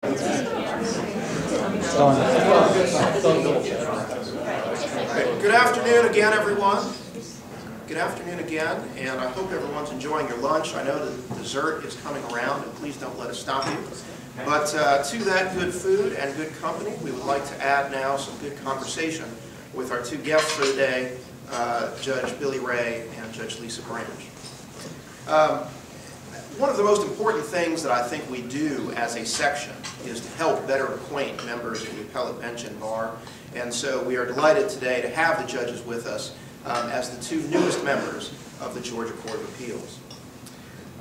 Good afternoon again, everyone. Good afternoon again, and I hope everyone's enjoying your lunch. I know the dessert is coming around, and please don't let it stop you. But to that good food and good company, we would like to add now some good conversation with our two guests for the day, Judge Billy Ray and Judge Lisa Branch. One of the most important things that I think we do as a section is to help better acquaint members of the appellate bench and bar. And so we are delighted today to have the judges with us as the two newest members of the Georgia Court of Appeals.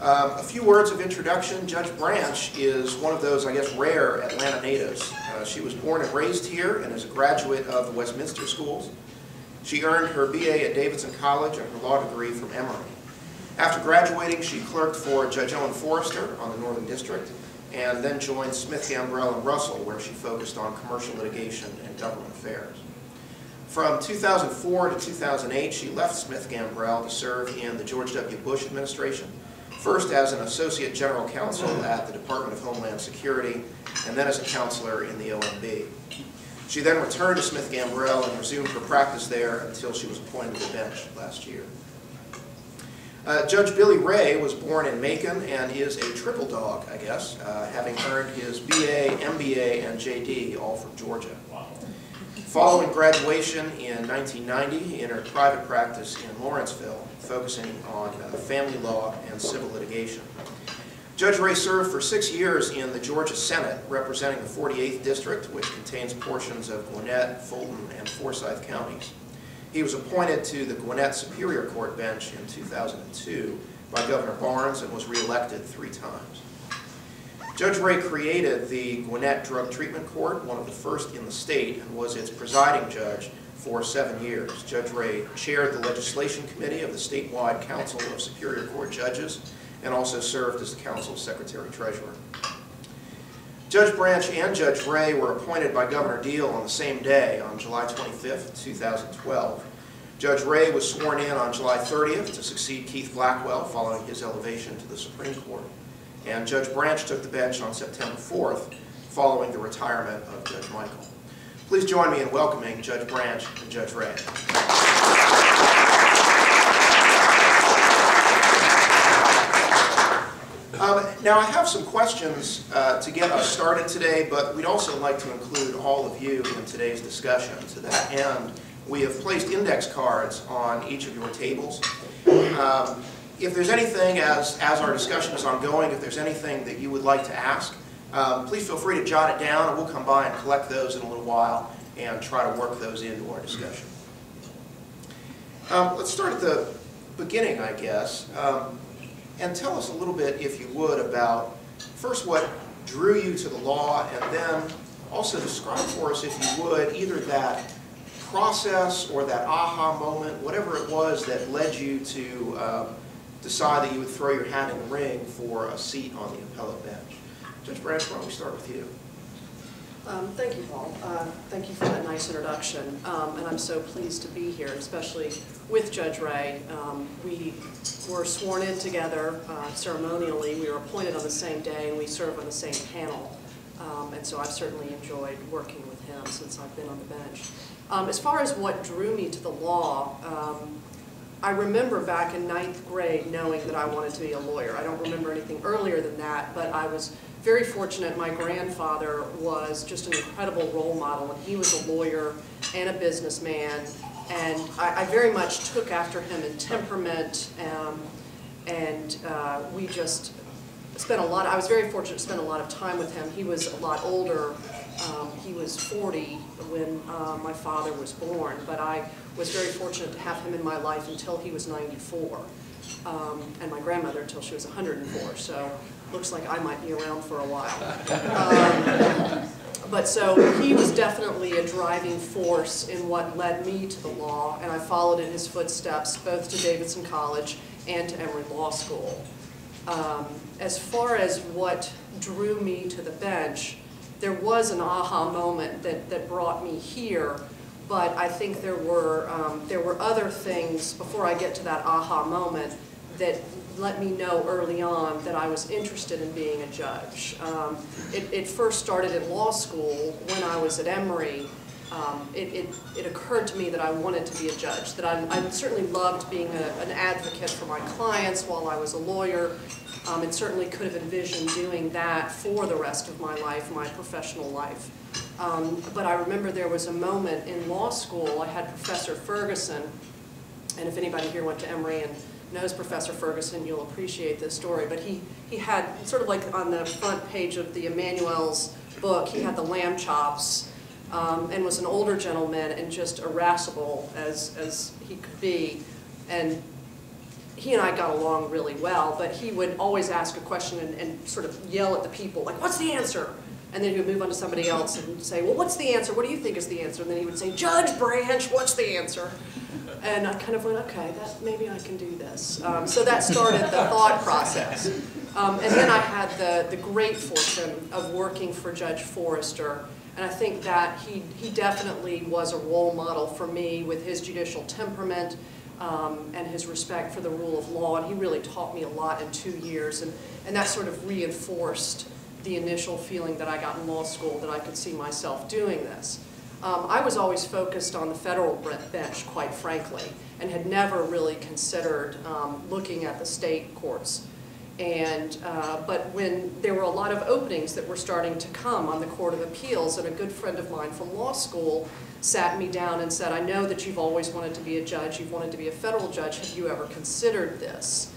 A few words of introduction. Judge Branch is one of those, I guess, rare Atlanta natives. She was born and raised here and is a graduate of the Westminster schools. She earned her BA at Davidson College and her law degree from Emory. After graduating, she clerked for Judge Owen Forrester on the Northern District, and then joined Smith, Gambrell, and Russell, where she focused on commercial litigation and government affairs. From 2004 to 2008, she left Smith, Gambrell to serve in the George W. Bush administration, first as an associate general counsel at the Department of Homeland Security, and then as a counselor in the OMB. She then returned to Smith, Gambrell and resumed her practice there until she was appointed to the bench last year. Judge Billy Ray was born in Macon and is a triple dog, I guess, having earned his BA, MBA, and JD, all from Georgia. Following graduation in 1990, he entered private practice in Lawrenceville, focusing on family law and civil litigation. Judge Ray served for 6 years in the Georgia Senate, representing the 48th District, which contains portions of Gwinnett, Fulton, and Forsyth counties. He was appointed to the Gwinnett Superior Court bench in 2002 by Governor Barnes and was reelected 3 times. Judge Ray created the Gwinnett Drug Treatment Court, one of the first in the state, and was its presiding judge for 7 years. Judge Ray chaired the legislation committee of the statewide Council of Superior Court Judges and also served as the council's secretary-treasurer. Judge Branch and Judge Ray were appointed by Governor Deal on the same day, on July 25th, 2012. Judge Ray was sworn in on July 30th to succeed Keith Blackwell following his elevation to the Supreme Court. And Judge Branch took the bench on September 4th following the retirement of Judge Michael. Please join me in welcoming Judge Branch and Judge Ray. Now I have some questions to get us started today, but we'd also like to include all of you in today's discussion. To that end, we have placed index cards on each of your tables. If there's anything, as our discussion is ongoing, if there's anything that you would like to ask, please feel free to jot it down, and we'll come by and collect those in a little while and try to work those into our discussion. Let's start at the beginning, I guess. And tell us a little bit, if you would, about first what drew you to the law, and then also describe for us, if you would, either that process or that aha moment, whatever it was that led you to decide that you would throw your hat in the ring for a seat on the appellate bench. Judge Branch, why don't we start with you? Thank you, Paul. Thank you for that nice introduction. And I'm so pleased to be here, especially with Judge Ray. We were sworn in together ceremonially. We were appointed on the same day, and we serve on the same panel. And so I've certainly enjoyed working with him since I've been on the bench. As far as what drew me to the law, I remember back in 9th grade knowing that I wanted to be a lawyer. I don't remember anything earlier than that, but I was very fortunate. My grandfather was just an incredible role model, and he was a lawyer and a businessman, and I very much took after him in temperament, and we just spent a lot. I was very fortunate to spend a lot of time with him. He was a lot older. He was 40 when my father was born, but I was very fortunate to have him in my life until he was 94, and my grandmother until she was 104, so looks like I might be around for a while. But so he was definitely a driving force in what led me to the law, and I followed in his footsteps both to Davidson College and to Emory Law School. As far as what drew me to the bench, there was an aha moment that brought me here, but I think there were other things before I get to that aha moment that let me know early on that I was interested in being a judge. It first started in law school when I was at Emory. It occurred to me that I wanted to be a judge, that I certainly loved being an advocate for my clients while I was a lawyer, and certainly could have envisioned doing that for the rest of my life, my professional life. But I remember there was a moment in law school, I had Professor Ferguson, and if anybody here went to Emory and knows Professor Ferguson, you'll appreciate this story, but he had, sort of like on the front page of the Emmanuel's book, he had the lamb chops, and was an older gentleman and just irascible as he could be. And he and I got along really well, but he would always ask a question and sort of yell at the people, like, what's the answer? And then he would move on to somebody else and say, well, what's the answer? What do you think is the answer? And then he would say, Judge Branch, what's the answer? And I kind of went, okay, maybe I can do this. So that started the thought process. And then I had the great fortune of working for Judge Forrester. And I think that he definitely was a role model for me with his judicial temperament and his respect for the rule of law. And he really taught me a lot in 2 years. And that sort of reinforced the initial feeling that I got in law school that I could see myself doing this. I was always focused on the federal bench, quite frankly, and had never really considered looking at the state courts. But when there were a lot of openings that were starting to come on the Court of Appeals, and a good friend of mine from law school sat me down and said, I know that you've always wanted to be a judge, you've wanted to be a federal judge, have you ever considered this?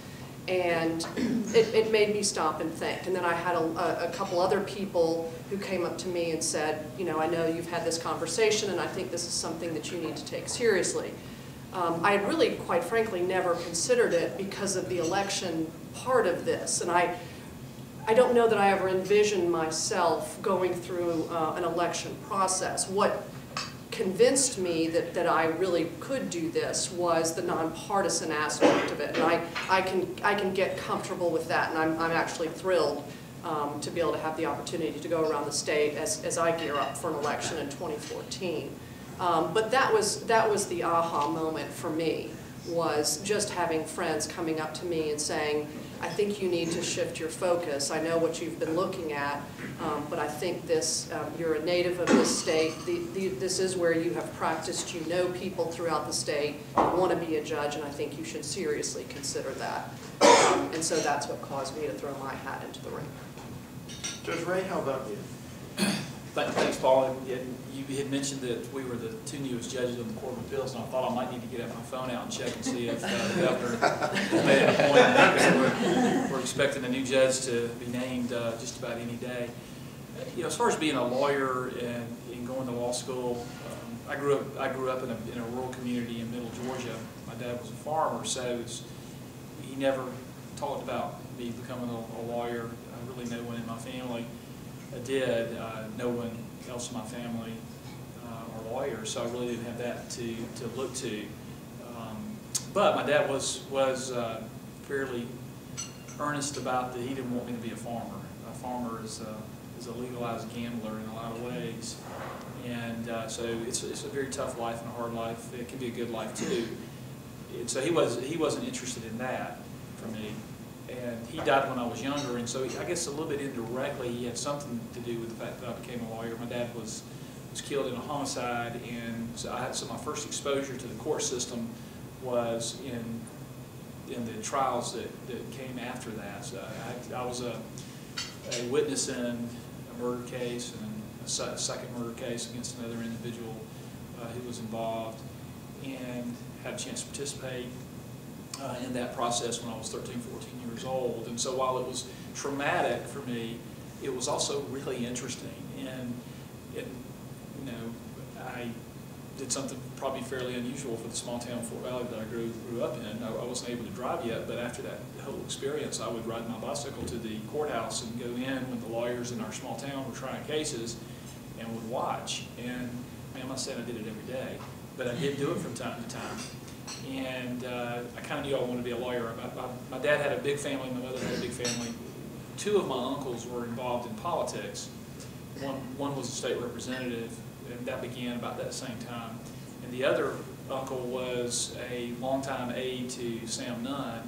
And it made me stop and think. And then I had a couple other people who came up to me and said, you know, I know you've had this conversation and I think this is something that you need to take seriously. I had really, quite frankly, never considered it because of the election part of this. And I don't know that I ever envisioned myself going through an election process. What convinced me that I really could do this was the nonpartisan aspect of it. And I can get comfortable with that, and I'm actually thrilled to be able to have the opportunity to go around the state as I gear up for an election in 2014. But that was the aha moment for me, was just having friends coming up to me and saying, I think you need to shift your focus. I know what you've been looking at, but I think this, you're a native of this state. This is where you have practiced. You know people throughout the state. You want to be a judge, and I think you should seriously consider that. And so that's what caused me to throw my hat into the ring. Judge Ray, how about you? Thanks, Paul. You had mentioned that we were the 2 newest judges on the Court of Appeals, and I thought I might need to get my phone out and check and see if the governor made an appointment. We're expecting a new judge to be named just about any day. You know, as far as being a lawyer and going to law school, I grew up in a rural community in Middle Georgia. My dad was a farmer, so he never talked about me becoming a lawyer. Really, no one in my family did. No one else in my family are lawyers, so I really didn't have that to look to. But my dad was fairly earnest about that he didn't want me to be a farmer. A farmer is a legalized gambler in a lot of ways, and so it's a very tough life and a hard life. It can be a good life too. And so he wasn't interested in that for me. And he died when I was younger, and so I guess a little bit indirectly he had something to do with the fact that I became a lawyer. My dad was killed in a homicide, and so my first exposure to the court system was in the trials that came after that. So I was a witness in a murder case and a second murder case against another individual who was involved, and had a chance to participate in that process when I was 13, 14 years old. And so while it was traumatic for me, it was also really interesting. And you know, I did something probably fairly unusual for the small town Fort Valley that I grew up in. I wasn't able to drive yet, but after that whole experience, I would ride my bicycle to the courthouse and go in when the lawyers in our small town were trying cases, and would watch. And man, I'm not saying I did it every day, but I did do it from time to time. And I kind of knew I wanted to be a lawyer. My dad had a big family, my mother had a big family. 2 of my uncles were involved in politics. One was a state representative, and that began about that same time. And the other uncle was a longtime aide to Sam Nunn,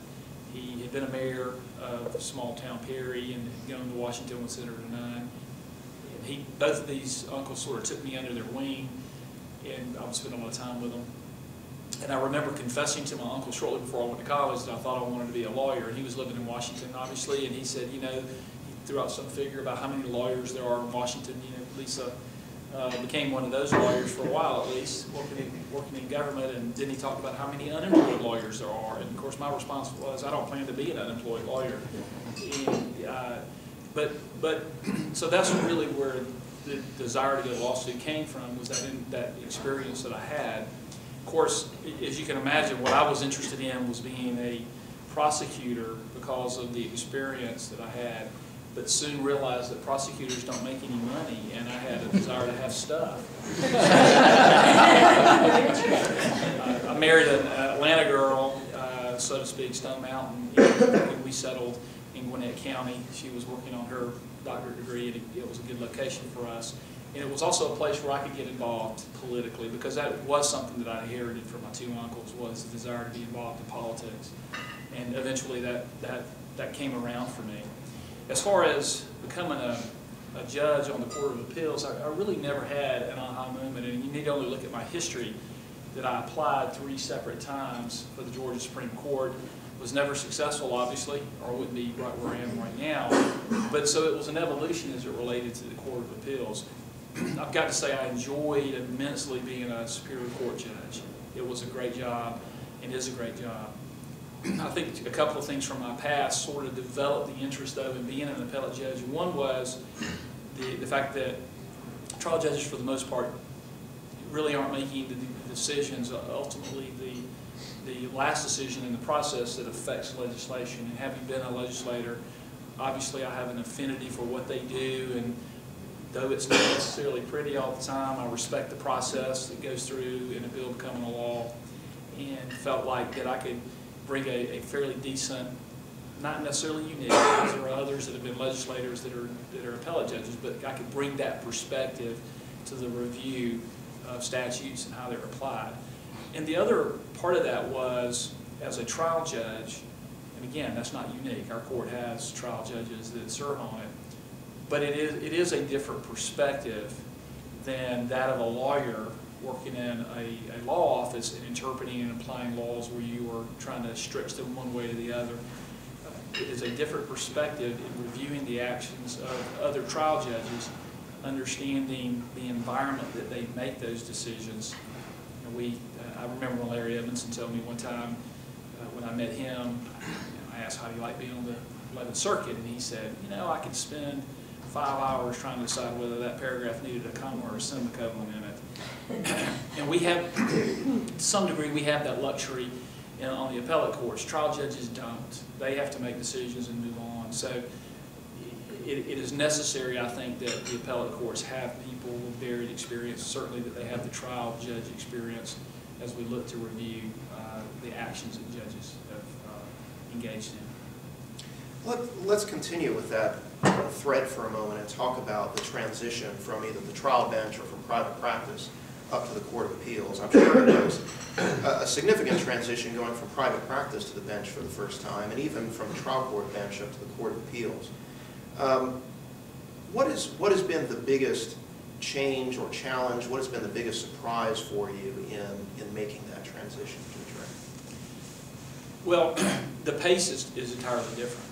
He had been a mayor of small town Perry and had gone to Washington with Senator Nunn. And both of these uncles sort of took me under their wing, and I would spend a lot of time with them. And I remember confessing to my uncle shortly before I went to college that I thought I wanted to be a lawyer. And he was living in Washington, obviously, and he said, you know, he threw out some figure about how many lawyers there are in Washington. You know, Lisa became one of those lawyers for a while, at least, working in government. And then he talked about how many unemployed lawyers there are. And of course, my response was, I don't plan to be an unemployed lawyer. And, so that's really where the desire to go to law school came from, was that experience that I had. Of course, as you can imagine, what I was interested in was being a prosecutor because of the experience that I had, but soon realized that prosecutors don't make any money, and I had a desire to have stuff. I married an Atlanta girl, so to speak, Stone Mountain, and we settled in Gwinnett County. She was working on her doctorate degree, and it was a good location for us. And it was also a place where I could get involved politically, because that was something that I inherited from my two uncles, was the desire to be involved in politics. And eventually that came around for me. As far as becoming a judge on the Court of Appeals, I really never had an aha moment. And you need to only look at my history, that I applied 3 separate times for the Georgia Supreme Court. Was never successful, obviously, or I wouldn't be right where I am right now. But so it was an evolution as it related to the Court of Appeals. I've got to say I enjoyed immensely being a Superior Court judge. It was a great job and is a great job. I think a couple of things from my past sort of developed the interest of and being an appellate judge. One was the fact that trial judges, for the most part, really aren't making the decisions. Ultimately, the last decision in the process that affects legislation. And having been a legislator, obviously I have an affinity for what they do, and though it's not necessarily pretty all the time, I respect the process that goes through in a bill becoming a law, and felt like that I could bring a fairly decent, not necessarily unique, because there are others that have been legislators that are appellate judges, but I could bring that perspective to the review of statutes and how they're applied. And the other part of that was, as a trial judge, and again, that's not unique, our court has trial judges that serve on it, but it is a different perspective than that of a lawyer working in a law office and interpreting and applying laws where you are trying to stretch them one way or the other. It is a different perspective in reviewing the actions of other trial judges, understanding the environment that they make those decisions. I remember when Larry Edmondson told me one time when I met him, I asked, how do you like being on the 11th Circuit? And he said, you know, I could spend 5 hours trying to decide whether that paragraph needed a comma or a semicolon in it. And we have, to some degree, we have that luxury on the appellate courts. Trial judges don't. They have to make decisions and move on. So it is necessary, I think, that the appellate courts have people with varied experience, certainly that they have the trial judge experience as we look to review the actions that judges have engaged in. Let's continue with that thread for a moment and talk about the transition from either the trial bench or from private practice up to the Court of Appeals. I'm sure it was a significant transition going from private practice to the bench for the first time, and even from the trial court bench up to the Court of Appeals. What has been the biggest change or challenge? What has been the biggest surprise for you in making that transition, Judge Ray? Well, the pace is entirely different.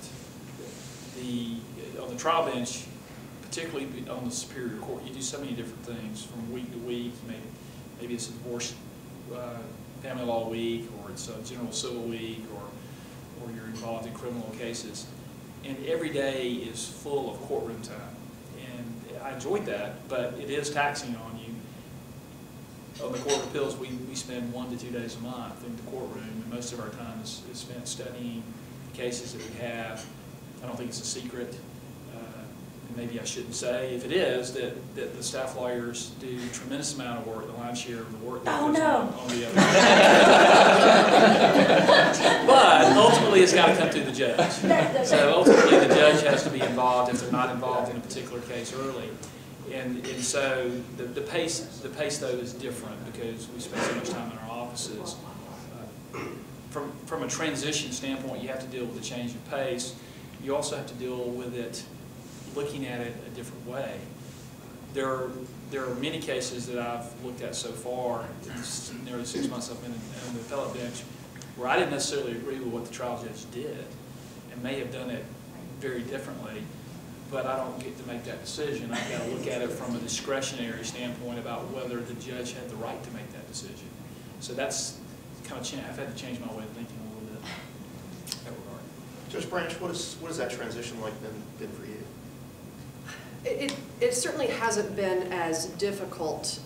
On the trial bench, particularly on the Superior Court, you do so many different things from week to week. Maybe it's a divorce family law week, or it's a general civil week, or you're involved in criminal cases. And every day is full of courtroom time. And I enjoyed that, but it is taxing on you. On the Court of Appeals, we spend 1 to 2 days a month in the courtroom, and most of our time is spent studying the cases that we have. I don't think it's a secret, and maybe I shouldn't say, if it is, that the staff lawyers do a tremendous amount of work, the lion's share of the work that goes on the other end. But ultimately, it's got to come through the judge. So ultimately, the judge has to be involved if they're not involved in a particular case early. And so the pace though is different because we spend so much time in our offices. from a transition standpoint, you have to deal with the change of pace. You also have to deal with it, looking at it a different way. There are many cases that I've looked at so far, in nearly 6 months I've been on the appellate bench, where I didn't necessarily agree with what the trial judge did, and may have done it very differently, but I don't get to make that decision. I've got to look at it from a discretionary standpoint about whether the judge had the right to make that decision. So that's kind of, I've had to change my way of thinking a little bit in that regard. Judge Branch, what has that transition like been for you? It certainly hasn't been as difficult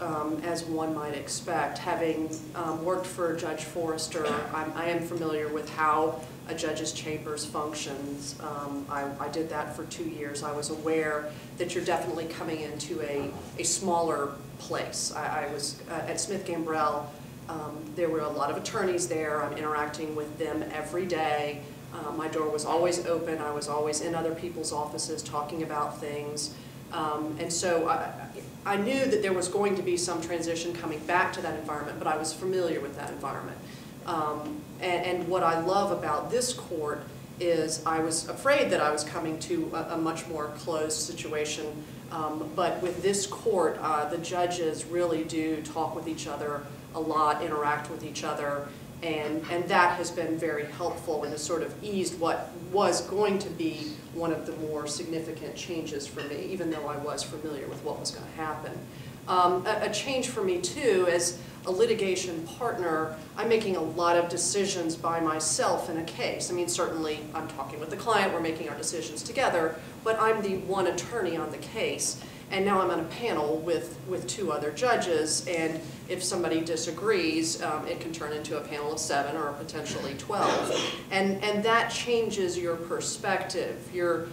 as one might expect. Having worked for Judge Forrester, I am familiar with how a judge's chambers functions. I did that for 2 years. I was aware that you're definitely coming into a smaller place. I was at Smith Gambrell. There were a lot of attorneys there. I'm interacting with them every day. My door was always open. I was always in other people's offices talking about things. And so I knew that there was going to be some transition coming back to that environment, but I was familiar with that environment. And what I love about this court is I was afraid that I was coming to a much more closed situation, but with this court, the judges really do talk with each other a lot, interact with each other, and that has been very helpful and has sort of eased what was going to be one of the more significant changes for me, even though I was familiar with what was going to happen. A change for me too, as a litigation partner, I'm making a lot of decisions by myself in a case. I mean, certainly I'm talking with the client, we're making our decisions together, but I'm the one attorney on the case. And now I'm on a panel with 2 other judges, and if somebody disagrees, it can turn into a panel of 7 or potentially 12. And that changes your perspective. You're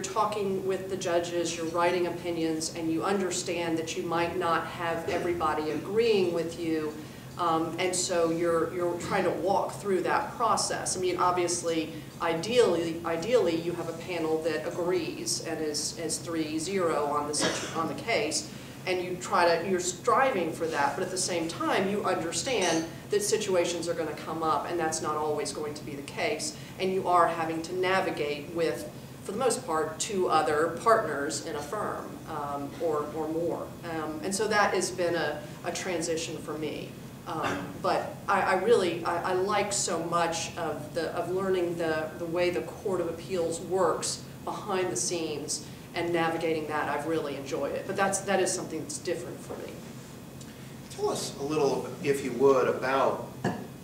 talking with the judges, you're writing opinions, and you understand that you might not have everybody agreeing with you, and so you're trying to walk through that process. I mean, obviously, ideally you have a panel that agrees and is 3-0 on the case, and you're striving for that, but at the same time you understand that situations are going to come up, and that's not always going to be the case, and you are having to navigate with, for the most part, 2 other partners in a firm, or more. And so that has been a transition for me. But I like so much of learning the way the Court of Appeals works behind the scenes and navigating that. I've really enjoyed it. But that is something that's different for me. Tell us a little, if you would, about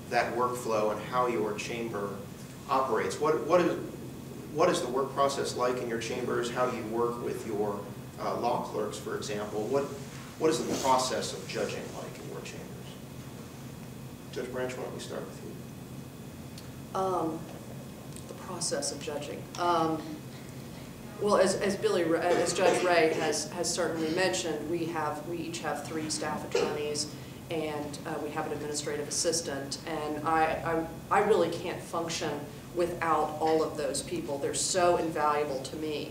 that workflow and how your chamber operates. What is the work process like in your chambers? How do you work with your law clerks, for example? What is the process of judging like in your chambers? Judge Branch, why don't we start with you? The process of judging. Well, as Judge Ray has certainly mentioned, we each have 3 staff attorneys, and we have an administrative assistant, and I really can't function without all of those people. They're so invaluable to me,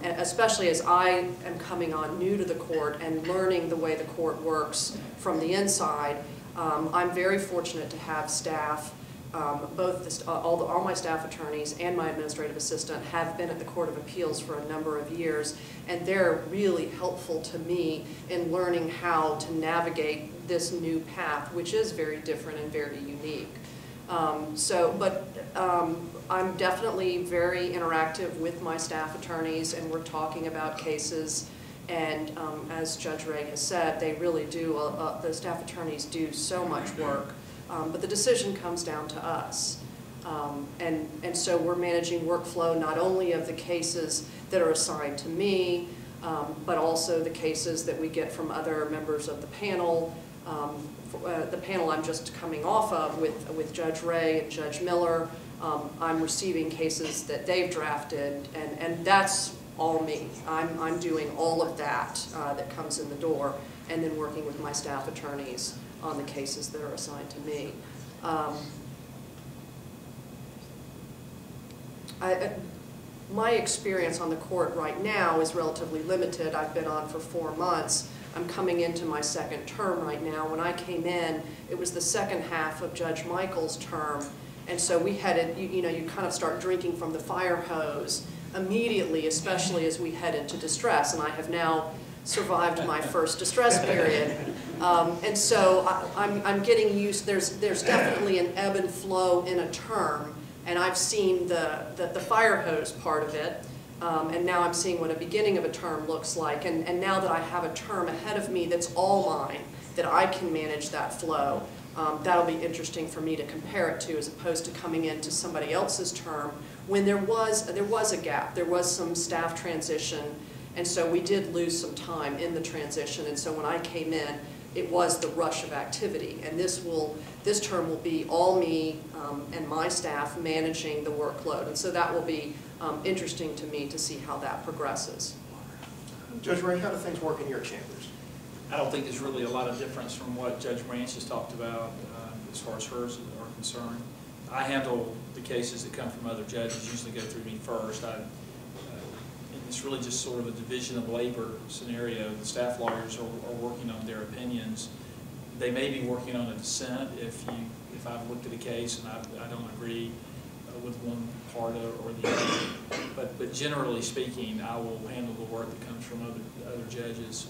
especially as I am coming on new to the court and learning the way the court works from the inside. I'm very fortunate to have staff. All my staff attorneys and my administrative assistant have been at the Court of Appeals for a number of years, and they're really helpful to me in learning how to navigate this new path, which is very different and very unique. I'm definitely very interactive with my staff attorneys, and we're talking about cases. And as Judge Ray has said, they really do, the staff attorneys do so much work, but the decision comes down to us. And so we're managing workflow not only of the cases that are assigned to me, but also the cases that we get from other members of the panel. The panel I'm just coming off of with Judge Ray and Judge Miller, I'm receiving cases that they've drafted, and that's all me. I'm doing all of that that comes in the door, and then working with my staff attorneys on the cases that are assigned to me. my experience on the court right now is relatively limited. I've been on for 4 months. I'm coming into my second term right now. When I came in, it was the second half of Judge Michael's term, and so we headed, you know, you kind of start drinking from the fire hose immediately, especially as we head into distress, and I have now survived my first distress period. And so I'm getting used, there's definitely an ebb and flow in a term, and I've seen the fire hose part of it, and now I'm seeing what a beginning of a term looks like, and now that I have a term ahead of me that's all mine, that I can manage that flow, that'll be interesting for me to compare it to, as opposed to coming into somebody else's term when there was a gap, there was some staff transition, and so we did lose some time in the transition, and so when I came in, it was the rush of activity, and this term will be all me and my staff managing the workload, and so that will be interesting to me to see how that progresses. Judge Ray, how do things work in your chambers? I don't think there's really a lot of difference from what Judge Branch has talked about as far as hers are concerned. I handle the cases that come from other judges, usually go through me first. And it's really just sort of a division of labor scenario. The staff lawyers are working on their opinions. They may be working on a dissent if I've looked at a case and I don't agree with one part or the other. But generally speaking, I will handle the work that comes from other judges,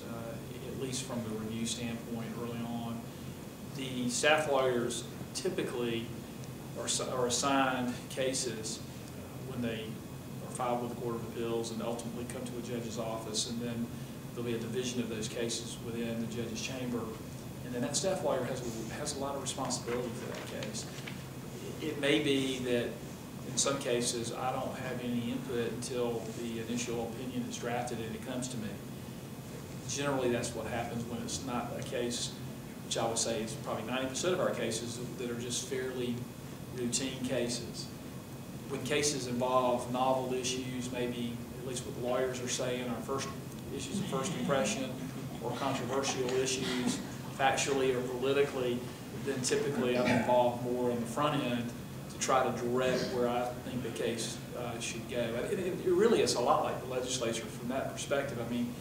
at least from the review standpoint early on. The staff lawyers typically are assigned cases when they are filed with the Court of Appeals and ultimately come to a judge's office, and then there'll be a division of those cases within the judge's chamber, and then that staff lawyer has a lot of responsibility for that case. It may be that in some cases I don't have any input until the initial opinion is drafted and it comes to me. Generally that's what happens when it's not a case, which I would say is probably 90% of our cases that are just fairly routine cases. When cases involve novel issues, maybe at least what the lawyers are saying are first issues of first impression or controversial issues, factually or politically, then typically I'm involved more on the front end to try to direct where I think the case should go. It really is a lot like the legislature from that perspective. I mean,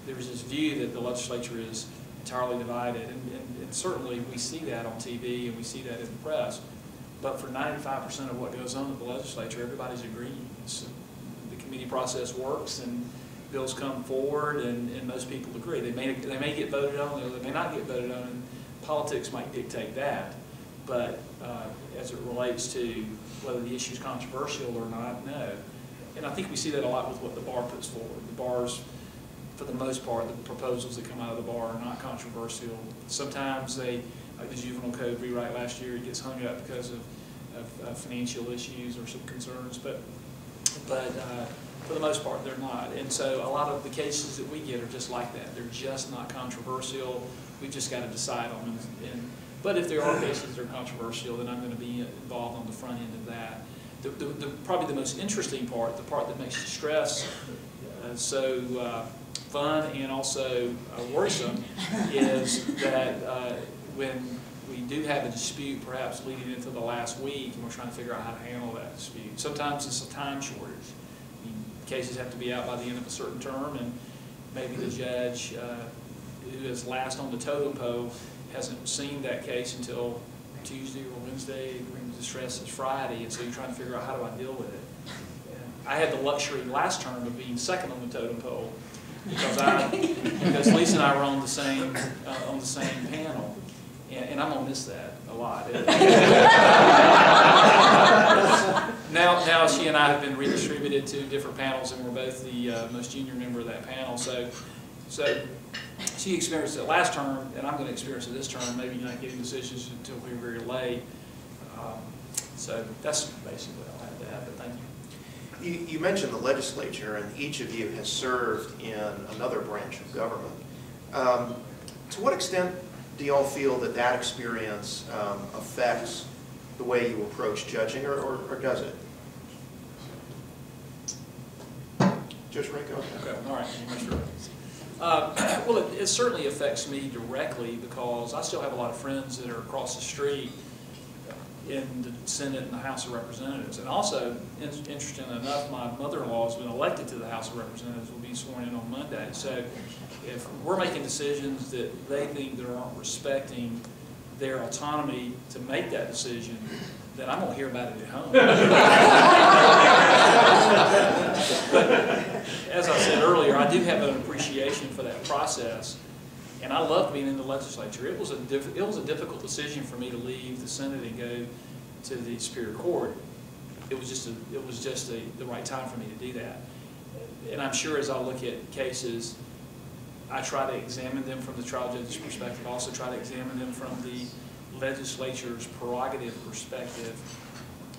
there's this view that the legislature is entirely divided, and certainly we see that on TV and we see that in the press. But for 95% of what goes on in the legislature, everybody's agreeing. The committee process works, and bills come forward, and most people agree. They may get voted on, or they may not get voted on, and politics might dictate that. But as it relates to whether the issue is controversial or not, no. And I think we see that a lot with what the bar puts forward. The bars, for the most part, the proposals that come out of the bar are not controversial. Sometimes they, like the juvenile code rewrite last year, it gets hung up because of financial issues or some concerns, but for the most part they're not. And so a lot of the cases that we get are just like that. They're just not controversial. We've just got to decide on them. But if there are cases that are controversial, then I'm going to be involved on the front end of that. Probably the most interesting part, the part that makes stress so fun and also worrisome, is that when we do have a dispute, perhaps leading into the last week, and we're trying to figure out how to handle that dispute. Sometimes it's a time shortage. I mean, cases have to be out by the end of a certain term, and maybe the judge who is last on the totem pole hasn't seen that case until Tuesday or Wednesday, when the stress is Friday, and so you're trying to figure out how do I deal with it. And I had the luxury last term of being second on the totem pole, because Lisa and I were on the same panel, and I'm gonna miss that a lot. Now she and I have been redistributed to different panels, and we're both the most junior member of that panel. So she experienced it last term, and I'm going to experience it this term. Maybe not getting decisions until we're very late. So that's basically all I have to add. But thank you. You mentioned the legislature, and each of you has served in another branch of government. To what extent do y'all feel that that experience affects the way you approach judging, or does it? Judge Ranko? Okay, all right. Sure. Well, it certainly affects me directly because I still have a lot of friends that are across the street. in the Senate and the House of Representatives. And also, interesting enough, my mother-in-law has been elected to the House of Representatives, will be sworn in on Monday. So if we're making decisions that they think they aren't respecting their autonomy to make that decision, then I'm going to hear about it at home. But as I said earlier, I do have an appreciation for that process. And I loved being in the legislature. It was a difficult decision for me to leave the Senate and go to the Superior Court. It was just the right time for me to do that. And I'm sure as I look at cases, I try to examine them from the trial judge's perspective. I also try to examine them from the legislature's prerogative perspective,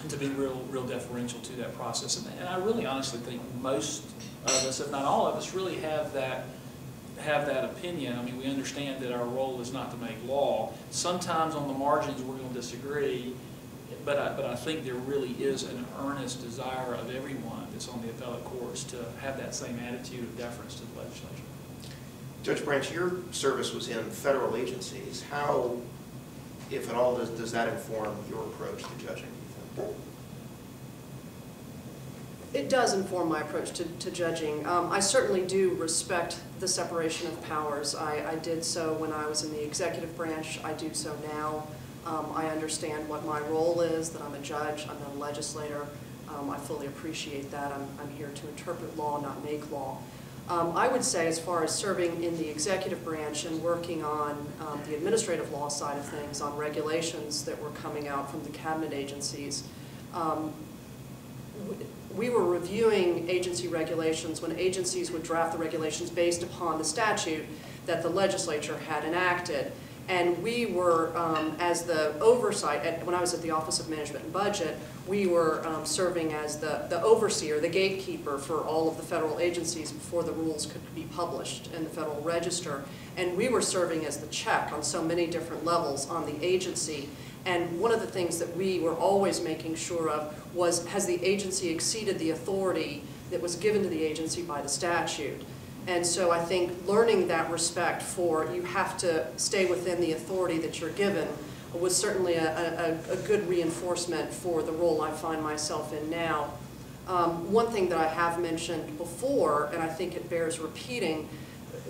and to be real deferential to that process. And I really honestly think most of us, if not all of us, really have that opinion. I mean, we understand that our role is not to make law. Sometimes on the margins we're going to disagree, but I think there really is an earnest desire of everyone that's on the appellate courts to have that same attitude of deference to the legislature. Judge Branch, your service was in federal agencies. How, if at all, does that inform your approach to judging? It does inform my approach to judging. I certainly do respect the separation of powers. I did so when I was in the executive branch. I do so now. I understand what my role is, that I'm a judge, I'm not a legislator. I fully appreciate that. I'm here to interpret law, not make law. I would say, as far as serving in the executive branch and working on the administrative law side of things, on regulations that were coming out from the cabinet agencies, we were reviewing agency regulations when agencies would draft the regulations based upon the statute that the legislature had enacted. And we were, as the oversight, when I was at the Office of Management and Budget, we were serving as the overseer, the gatekeeper for all of the federal agencies before the rules could be published in the Federal Register. And we were serving as the check on so many different levels on the agency. And one of the things that we were always making sure of was, has the agency exceeded the authority that was given to the agency by the statute? And so I think learning that respect for you have to stay within the authority that you're given was certainly a good reinforcement for the role I find myself in now. One thing that I have mentioned before, and I think it bears repeating,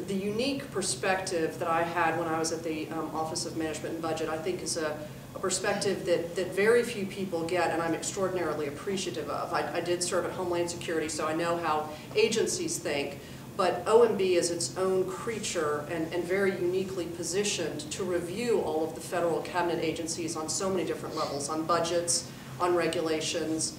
the unique perspective that I had when I was at the Office of Management and Budget, I think is a perspective that very few people get, and I'm extraordinarily appreciative of. I did serve at Homeland Security, so I know how agencies think. But OMB is its own creature and very uniquely positioned to review all of the federal cabinet agencies on so many different levels, on budgets, on regulations,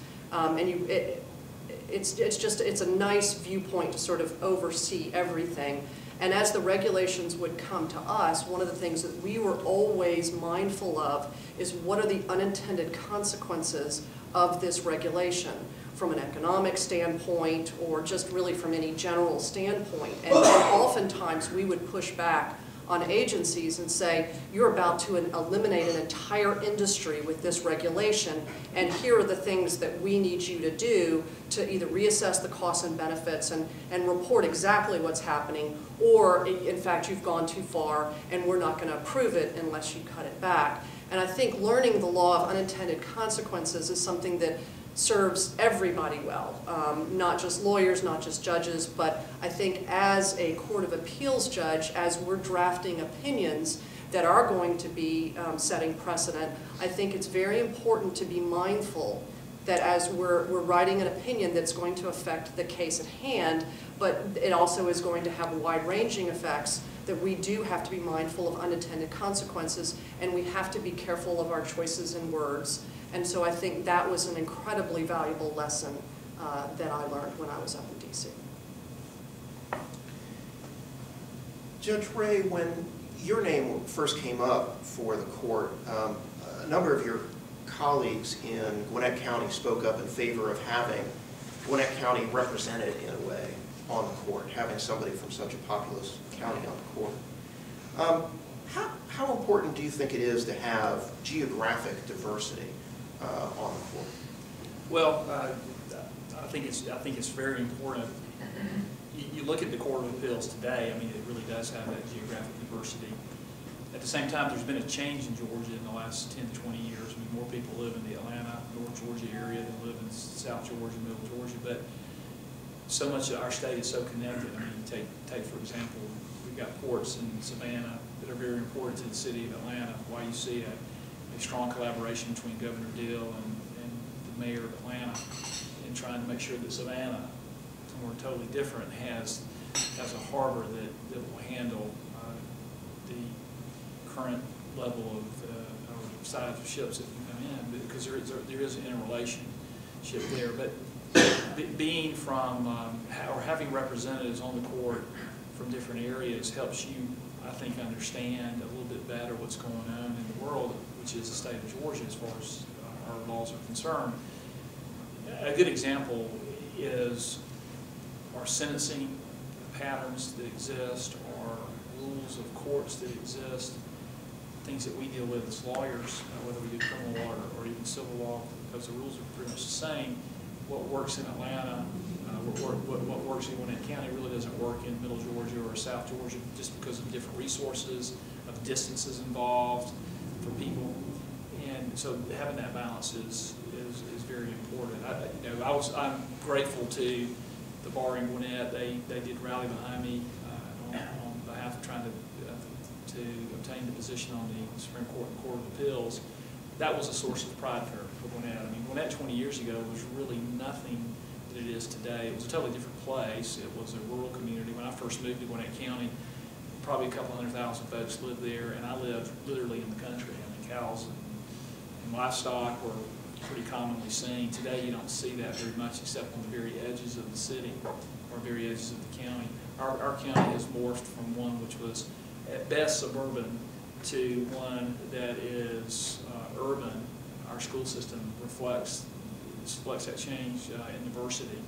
it's a nice viewpoint to sort of oversee everything. And as the regulations would come to us, one of the things that we were always mindful of is what are the unintended consequences of this regulation, from an economic standpoint or just really from any general standpoint. And oftentimes we would push back on agencies and say, you're about to eliminate an entire industry with this regulation, and here are the things that we need you to do to either reassess the costs and benefits and report exactly what's happening, or in fact you've gone too far and we're not going to approve it unless you cut it back. And I think learning the law of unintended consequences is something that serves everybody well, not just lawyers, not just judges, but I think as a Court of Appeals judge, as we're drafting opinions that are going to be setting precedent, I think it's very important to be mindful that as we're writing an opinion that's going to affect the case at hand, but it also is going to have wide-ranging effects, that we do have to be mindful of unintended consequences, and we have to be careful of our choices in words. And so I think that was an incredibly valuable lesson that I learned when I was up in D.C. Judge Ray, when your name first came up for the court, a number of your colleagues in Gwinnett County spoke up in favor of having Gwinnett County represented in a way on the court, having somebody from such a populous county on the court. How important do you think it is to have geographic diversity on the court? Well, I think it's very important. You look at the Court of Appeals today, I mean, it really does have that geographic diversity. At the same time, there's been a change in Georgia in the last 10 to 20 years. I mean, more people live in the Atlanta, North Georgia area than live in South Georgia, Middle Georgia. But so much of our state is so connected. I mean, take for example, we've got ports in Savannah that are very important to the city of Atlanta. Why you see a strong collaboration between Governor Deal and the mayor of Atlanta in trying to make sure that Savannah, somewhere totally different, has a harbor that will handle the current level of or size of ships that can come in, because there is an interrelationship there. But being from or having representatives on the court from different areas helps you, I think, understand a little bit better what's going on in the world, which is the state of Georgia as far as our laws are concerned. A good example is our sentencing patterns that exist, or rules of courts that exist, things that we deal with as lawyers, whether we do criminal law or even civil law, because the rules are pretty much the same. What works in Atlanta, what works in Gwinnett County really doesn't work in Middle Georgia or South Georgia, just because of different resources, of distances involved for people. And so having that balance is very important. I'm grateful to the bar in Gwinnett. They did rally behind me on behalf of trying to obtain the position on the Supreme Court and Court of Appeals. That was a source of pride for Gwinnett. I mean, Gwinnett 20 years ago was really nothing that it is today. It was a totally different place. It was a rural community. When I first moved to Gwinnett County, probably a couple 100,000 folks lived there, and I lived literally in the country. I mean, cows and livestock were pretty commonly seen. Today, you don't see that very much, except on the very edges of the city or very edges of the county. Our county has morphed from one which was at best suburban to one that is urban. Our school system reflects that change in diversity.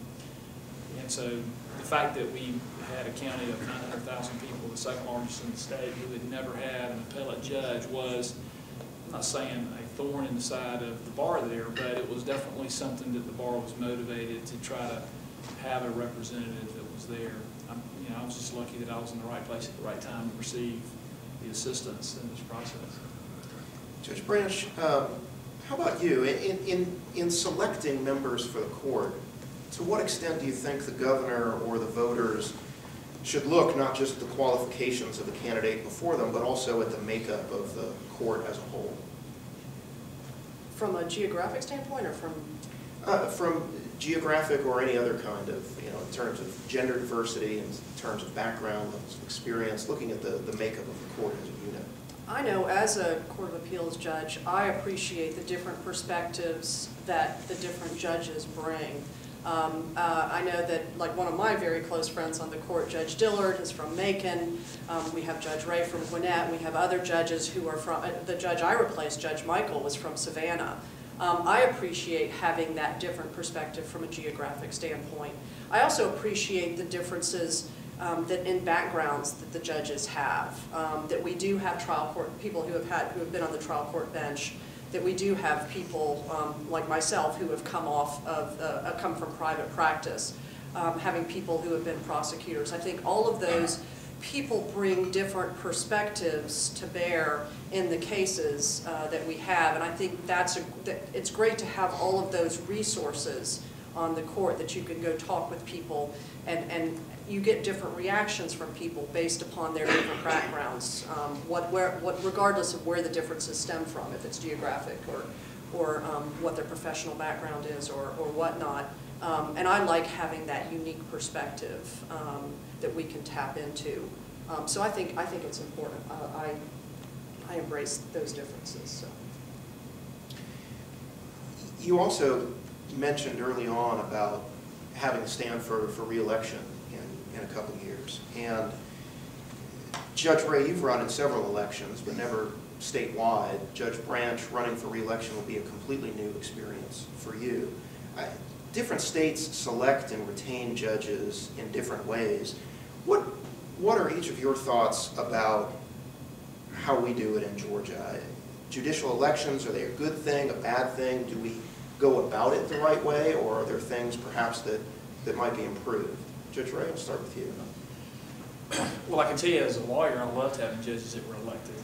And so the fact that we had a county of 900,000 people, the second largest in the state, who had never had an appellate judge was, I'm not saying a thorn in the side of the bar there, but it was definitely something that the bar was motivated to try to have a representative that was there. I was just lucky that I was in the right place at the right time to receive the assistance in this process. Judge Branch, how about you? In selecting members for the court, to what extent do you think the governor or the voters should look not just at the qualifications of the candidate before them, but also at the makeup of the court as a whole? From a geographic standpoint, or from? From geographic or any other kind of, in terms of gender diversity, in terms of background, levels of experience, looking at the makeup of the court as a unit. I know as a Court of Appeals judge, I appreciate the different perspectives that the different judges bring. I know that, like, one of my very close friends on the court, Judge Dillard, is from Macon. We have Judge Ray from Gwinnett. We have other judges who are from, the judge I replaced, Judge Michael, was from Savannah. I appreciate having that different perspective from a geographic standpoint. I also appreciate the differences that in backgrounds that the judges have. That we do have trial court people who have been on the trial court bench. That we do have people like myself who have come from private practice. Having people who have been prosecutors. I think all of those people bring different perspectives to bear in the cases that we have, and I think it's great to have all of those resources on the court that you can go talk with people, and you get different reactions from people based upon their different backgrounds, regardless of where the differences stem from, if it's geographic or what their professional background is or whatnot. And I like having that unique perspective that we can tap into. So I think it's important. I embrace those differences. So. You also mentioned early on about having to stand for re-election in a couple of years. And Judge Ray, you've run in several elections, but never statewide. Judge Branch running for re-election will be a completely new experience for you. Different states select and retain judges in different ways. What are each of your thoughts about how we do it in Georgia? Judicial elections, are they a good thing, a bad thing? Do we go about it the right way, or are there things perhaps that might be improved? Judge Ray, I'll start with you. Well, I can tell you as a lawyer, I loved having judges that were elected.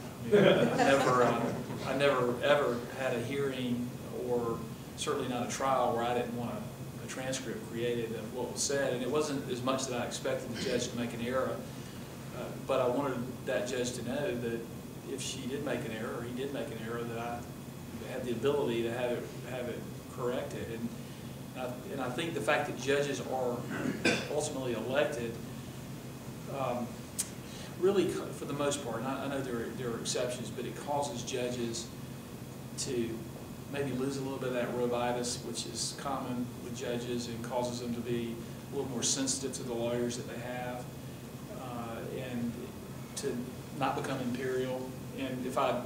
I never ever had a hearing, or certainly not a trial, where I didn't want a transcript created of what was said. And it wasn't as much that I expected the judge to make an error, but I wanted that judge to know that if she did make an error, or he did make an error, that I had the ability to have it corrected. And I think the fact that judges are ultimately elected, really, for the most part, and I know there are exceptions, but it causes judges to maybe lose a little bit of that robitis, which is common with judges, and causes them to be a little more sensitive to the lawyers that they have, and to not become imperial. And if I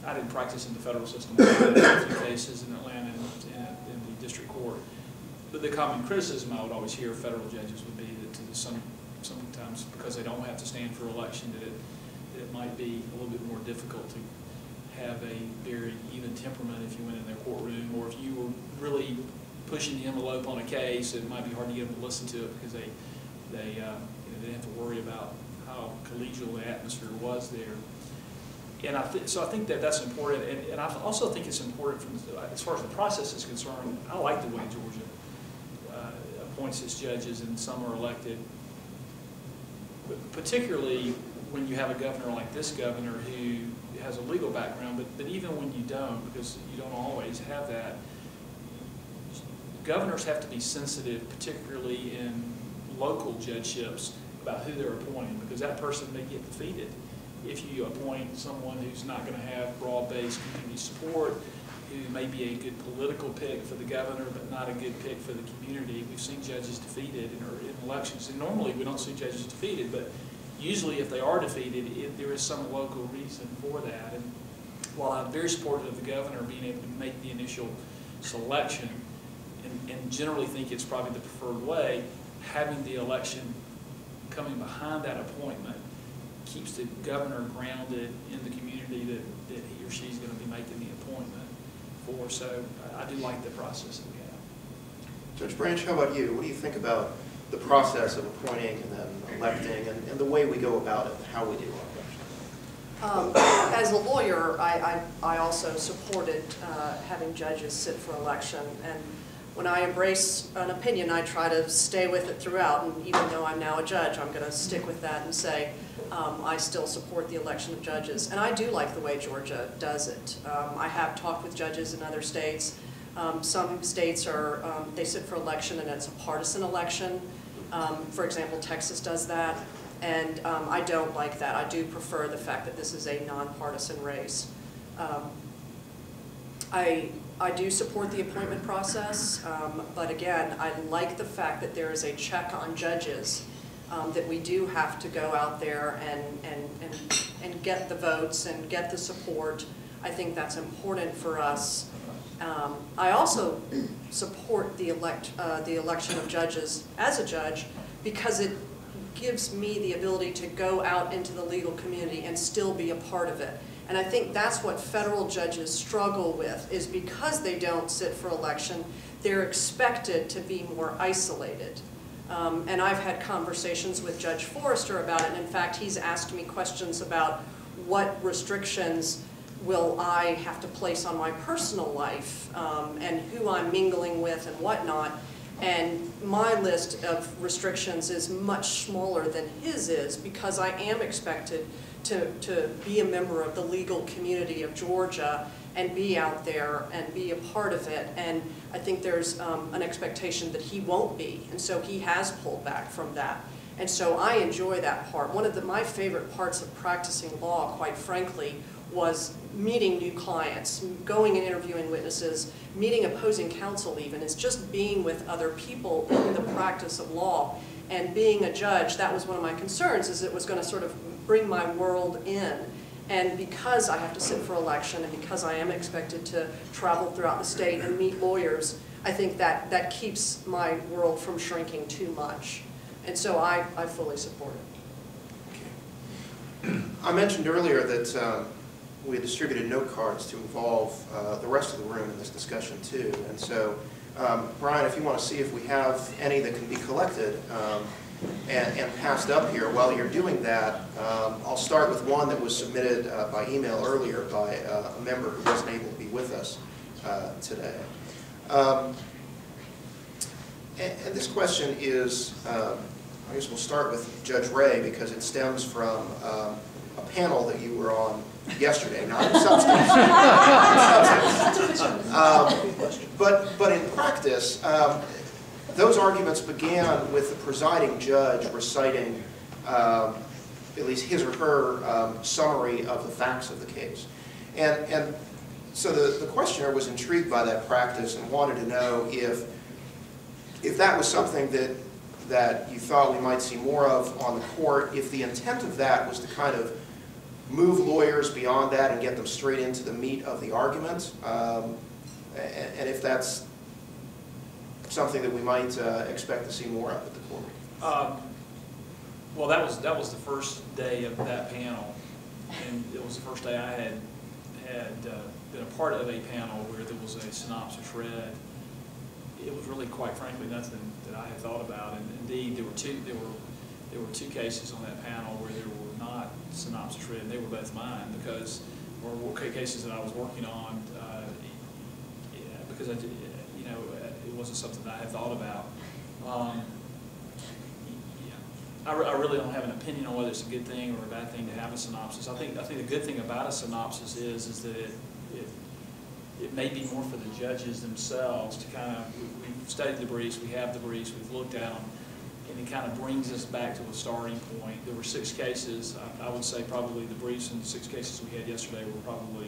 didn't practice in the federal system, I had a few cases in Atlanta and in the district court. But the common criticism I would always hear of federal judges would be that sometimes because they don't have to stand for election, that it might be a little bit more difficult to have a very even temperament if you went in their courtroom, or if you were really pushing the envelope on a case, it might be hard to get them to listen to it because they didn't have to worry about how collegial the atmosphere was there. And so I think that's important, and I also think it's important as far as the process is concerned. I like the way Georgia appoints its judges, and some are elected, but particularly when you have a governor like this governor who has a legal background, but even when you don't, because you don't always have that, governors have to be sensitive, particularly in local judgeships, about who they're appointing, because that person may get defeated if you appoint someone who's not going to have broad-based community support, who may be a good political pick for the governor, but not a good pick for the community. We've seen judges defeated in elections, and normally we don't see judges defeated, but usually if they are defeated, there is some local reason for that. And while I'm very supportive of the governor being able to make the initial selection, and generally think it's probably the preferred way, having the election coming behind that appointment keeps the governor grounded in the community that he or she's going to be making the appointment for. So I do like the process that we have. Judge Branch, how about you? What do you think about the process of appointing and then electing, and the way we go about it, and how we do our election? As a lawyer, I also supported having judges sit for election, and when I embrace an opinion, I try to stay with it throughout, and even though I'm now a judge, I'm going to stick with that and say I still support the election of judges. And I do like the way Georgia does it. I have talked with judges in other states. Some states they sit for election and it's a partisan election. For example, Texas does that, and I don't like that. I do prefer the fact that this is a nonpartisan race. I do support the appointment process, but again, I like the fact that there is a check on judges, that we do have to go out there and get the votes and get the support. I think that's important for us. I also support the election of judges as a judge, because it gives me the ability to go out into the legal community and still be a part of it. And I think that's what federal judges struggle with, is because they don't sit for election, they're expected to be more isolated. And I've had conversations with Judge Forrester about it, and in fact, he's asked me questions about what restrictions will I have to place on my personal life, and who I'm mingling with and whatnot. And my list of restrictions is much smaller than his is, because I am expected to be a member of the legal community of Georgia and be out there and be a part of it. And I think there's an expectation that he won't be, and so he has pulled back from that. And so I enjoy that part. One of my favorite parts of practicing law, quite frankly, was meeting new clients, going and interviewing witnesses, meeting opposing counsel even. It's just being with other people in the practice of law. And being a judge, that was one of my concerns, is it was going to sort of bring my world in. And because I have to sit for election, and because I am expected to travel throughout the state and meet lawyers, I think that keeps my world from shrinking too much. And so I fully support it. I mentioned earlier that we distributed note cards to involve the rest of the room in this discussion too. And so, Brian, if you want to see if we have any that can be collected, and passed up here. While you're doing that, I'll start with one that was submitted by email earlier by a member who wasn't able to be with us today. And this question is, I guess we'll start with Judge Ray because it stems from a panel that you were on yesterday, not in substance. But in practice, those arguments began with the presiding judge reciting at least his or her summary of the facts of the case. And so the questioner was intrigued by that practice and wanted to know if that was something that you thought we might see more of on the court, if the intent of that was to kind of move lawyers beyond that and get them straight into the meat of the argument, and if that's something that we might expect to see more of at the court. Well, that was the first day of that panel, and it was the first day I had been a part of a panel where there was a synopsis read. It was really, quite frankly, nothing that I had thought about, and indeed there were two cases on that panel where there were not synopsis read, and they were both mine because were cases that I was working on because it wasn't something that I had thought about. I really don't have an opinion on whether it's a good thing or a bad thing to have a synopsis. I think the good thing about a synopsis is that it may be more for the judges themselves to kind of, we've studied the briefs, we have the briefs, we've looked at them, and it kind of brings us back to a starting point. There were 6 cases. I would say probably the briefs in the 6 cases we had yesterday were probably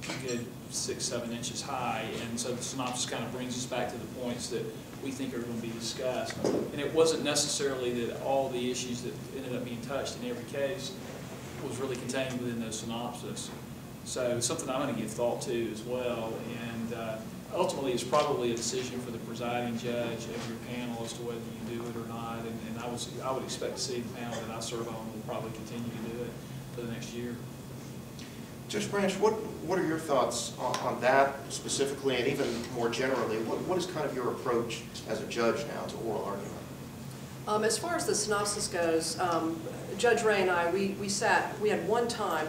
a good 6-7 inches high, and so the synopsis kind of brings us back to the points that we think are going to be discussed. And it wasn't necessarily that all the issues that ended up being touched in every case was really contained within those synopsis. So it's something I'm going to give thought to as well, and ultimately it's probably a decision for the presiding judge of your panel as to whether you do it or not, and I would expect to see the panel that I serve on will probably continue to do it for the next year. Judge Branch, what are your thoughts on that specifically, and even more generally, what is kind of your approach as a judge now to oral argument? As far as the synopsis goes, Judge Ray and I, we had one time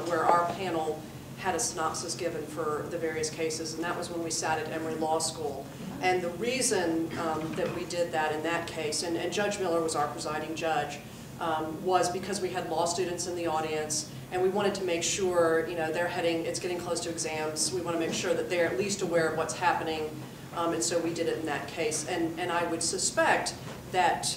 where our panel had a synopsis given for the various cases, and that was when we sat at Emory Law School. And the reason that we did that in that case, and Judge Miller was our presiding judge, was because we had law students in the audience, and we wanted to make sure, it's getting close to exams, we want to make sure that they're at least aware of what's happening, and so we did it in that case. And I would suspect that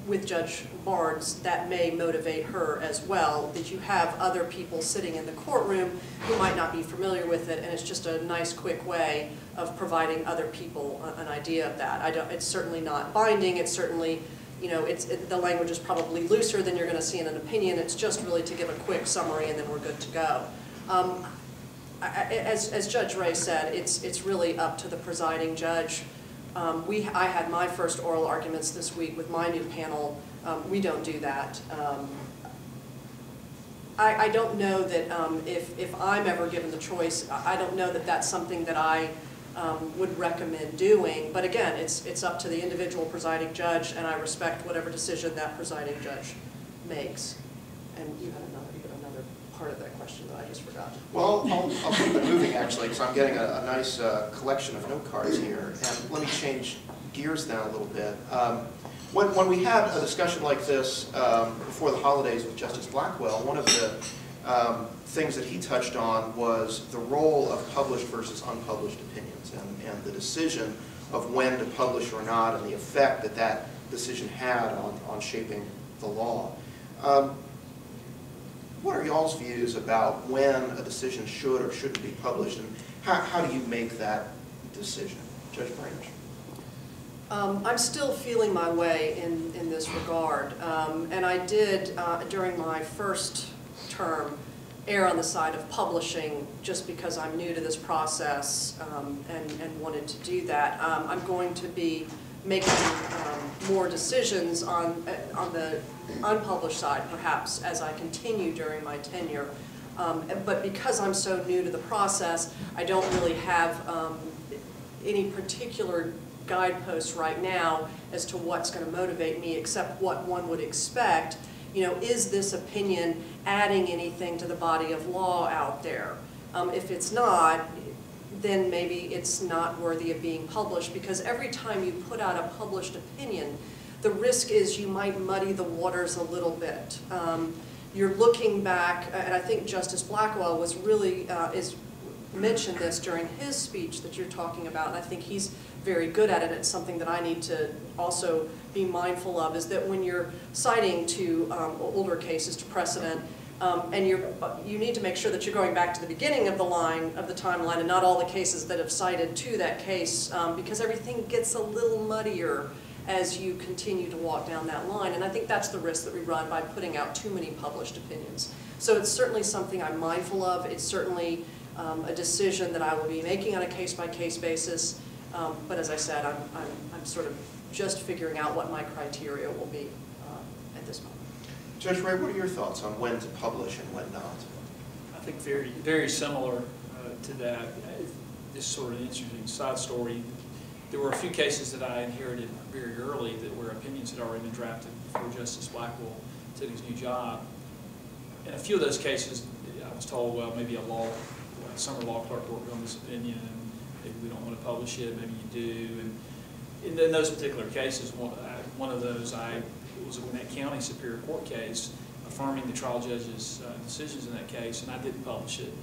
with Judge Barnes, that may motivate her as well, that you have other people sitting in the courtroom who might not be familiar with it, and it's just a nice, quick way of providing other people an idea of that. It's certainly not binding, it's certainly, the language is probably looser than you're going to see in an opinion. It's just really to give a quick summary and then we're good to go. As Judge Ray said, it's really up to the presiding judge. I had my first oral arguments this week with my new panel. We don't do that. I don't know that if I'm ever given the choice, I don't know that that's something that I would recommend doing. But again, it's up to the individual presiding judge, and I respect whatever decision that presiding judge makes. And you had another part of that question that I just forgot. Well, I'll keep it moving actually, because I'm getting a nice collection of note cards here. And let me change gears now a little bit. When we had a discussion like this before the holidays with Justice Blackwell, one of the things that he touched on was the role of published versus unpublished opinions and the decision of when to publish or not and the effect that that decision had on shaping the law. What are y'all's views about when a decision should or shouldn't be published, and how do you make that decision? Judge Branch? I'm still feeling my way in this regard, and I did, during my first term, err on the side of publishing just because I'm new to this process and wanted to do that. I'm going to be making more decisions on the unpublished side, perhaps, as I continue during my tenure. But because I'm so new to the process, I don't really have any particular guideposts right now as to what's going to motivate me, except what one would expect. You know, is this opinion adding anything to the body of law out there? If it's not, then maybe it's not worthy of being published, because every time you put out a published opinion, the risk is you might muddy the waters a little bit. You're looking back, and I think Justice Blackwell was really, mentioned this during his speech that you're talking about, and I think he's very good at it. It's something that I need to also be mindful of, is that when you're citing to older cases to precedent, and you need to make sure that you're going back to the beginning of the line, of the timeline, and not all the cases that have cited to that case, because everything gets a little muddier as you continue to walk down that line. And I think that's the risk that we run by putting out too many published opinions. So it's certainly something I'm mindful of. It's certainly a decision that I will be making on a case-by-case basis. But as I said, I'm sort of just figuring out what my criteria will be at this moment. Judge Ray, what are your thoughts on when to publish and when not? I think very, very similar to that. This sort of interesting side story. There were a few cases that I inherited very early that where opinions had already been drafted before Justice Blackwell took his new job. In a few of those cases, I was told, well, maybe a summer law clerk worked on this opinion, and maybe we don't want to publish it, maybe you do. And in those particular cases, one of those, it was a Gwinnett County Superior Court case affirming the trial judge's decisions in that case, and I didn't publish it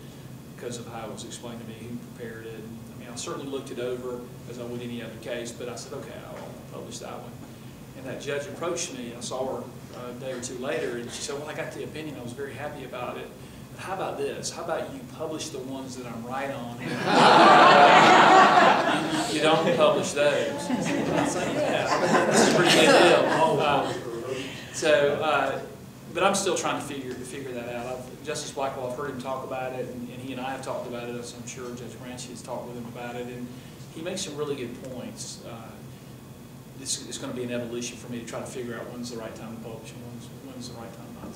because of how it was explained to me, who prepared it. I mean, I certainly looked it over as I would any other case, but I said, okay, I'll publish that one. And that judge approached me, I saw her a day or two later, and she said, well, I got the opinion, I was very happy about it. But how about this? How about you publish the ones that I'm right on? You don't publish those. I said, yeah, that's a pretty good deal. But I'm still trying to figure that out. Justice Blackwell, I've heard him talk about it, and he and I have talked about it, as I'm sure Judge Branch has talked with him about it, and he makes some really good points. It's going to be an evolution for me to try to figure out when's the right time to publish and when's the right time not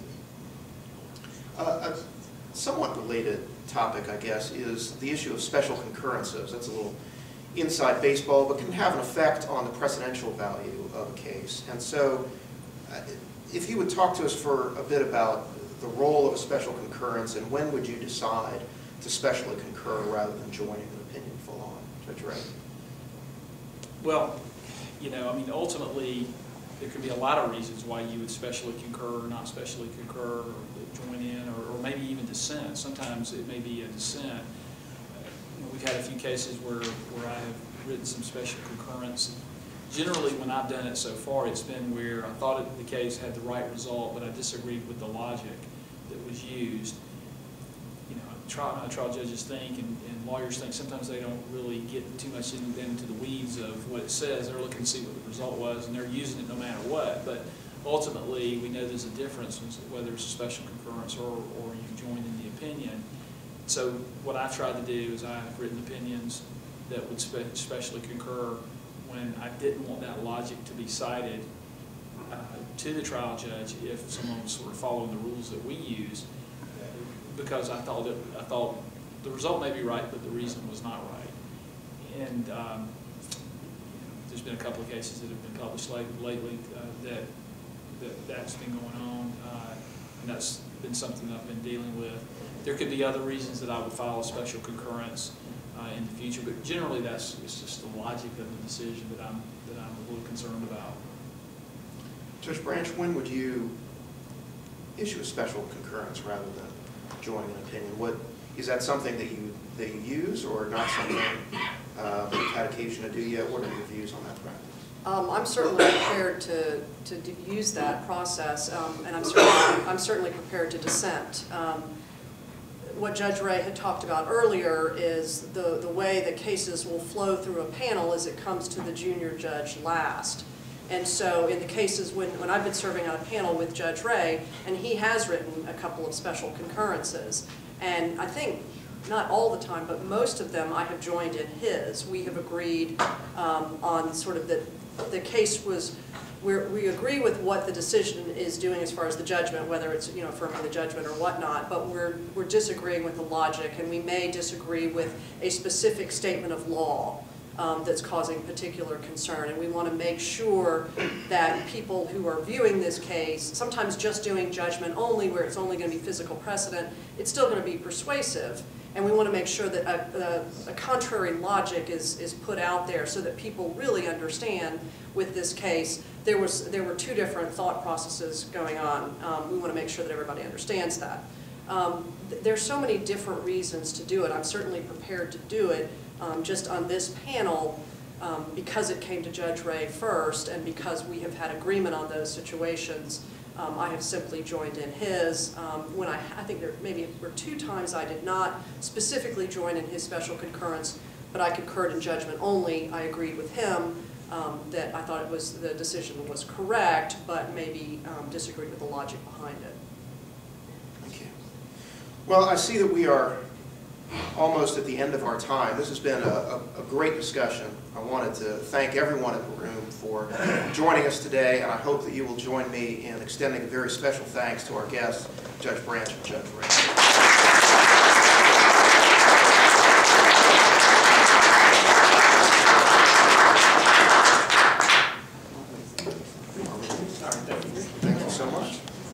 to. A somewhat related topic, I guess, is the issue of special concurrences. That's a little inside baseball, but can have an effect on the precedential value of a case. And so, if you would talk to us for a bit about the role of a special concurrence, and when would you decide to specially concur rather than joining an opinion full on, Judge Ray? Well, you know, I mean, ultimately, there could be a lot of reasons why you would specially concur or not specially concur, or join in, or maybe even dissent. Sometimes it may be a dissent. We've had a few cases where I have written some special concurrence. Generally, when I've done it so far, it's been where I thought the case had the right result, but I disagreed with the logic that was used. You know, trial judges think, and lawyers think, sometimes they don't really get too much into the weeds of what it says. They're looking to see what the result was, and they're using it no matter what. But ultimately, we know there's a difference whether it's a special concurrence or you join in the opinion. So what I've tried to do is I've written opinions that would specially concur when I didn't want that logic to be cited to the trial judge if someone was sort of following the rules that we use, because I thought the result may be right, but the reason was not right. And there's been a couple of cases that have been published lately that's been going on, and that's been something that I've been dealing with. There could be other reasons that I would file a special concurrence in the future, but generally it's just the logic of the decision that I'm a little concerned about. Judge Branch, when would you issue a special concurrence rather than join an opinion? Is that something that you use, or not something that you've had occasion to do yet? What are your views on that practice? I'm certainly prepared to use that process, and I'm certainly prepared to dissent. What Judge Ray had talked about earlier is the way that cases will flow through a panel is it comes to the junior judge last. And so in the cases when I've been serving on a panel with Judge Ray, and he has written a couple of special concurrences, and I think not all the time, but most of them I have joined in his. We have agreed on sort of the case was, we agree with what the decision is doing as far as the judgment, whether it's affirming the judgment or whatnot, but we're disagreeing with the logic, and we may disagree with a specific statement of law that's causing particular concern. And we want to make sure that people who are viewing this case, sometimes just doing judgment only, where it's only going to be physical precedent, it's still going to be persuasive. And we want to make sure that a contrary logic is put out there so that people really understand with this case there were two different thought processes going on. We want to make sure that everybody understands that. There's so many different reasons to do it. I'm certainly prepared to do it just on this panel because it came to Judge Ray first and because we have had agreement on those situations. I have simply joined in his. When I think there maybe were 2 times I did not specifically join in his special concurrence, but I concurred in judgment only. I agreed with him that I thought the decision was correct, but maybe disagreed with the logic behind it. Thank you. Well, I see that we are almost at the end of our time. This has been a great discussion. I wanted to thank everyone in the room for joining us today, and I hope that you will join me in extending a very special thanks to our guests, Judge Branch and Judge Ray.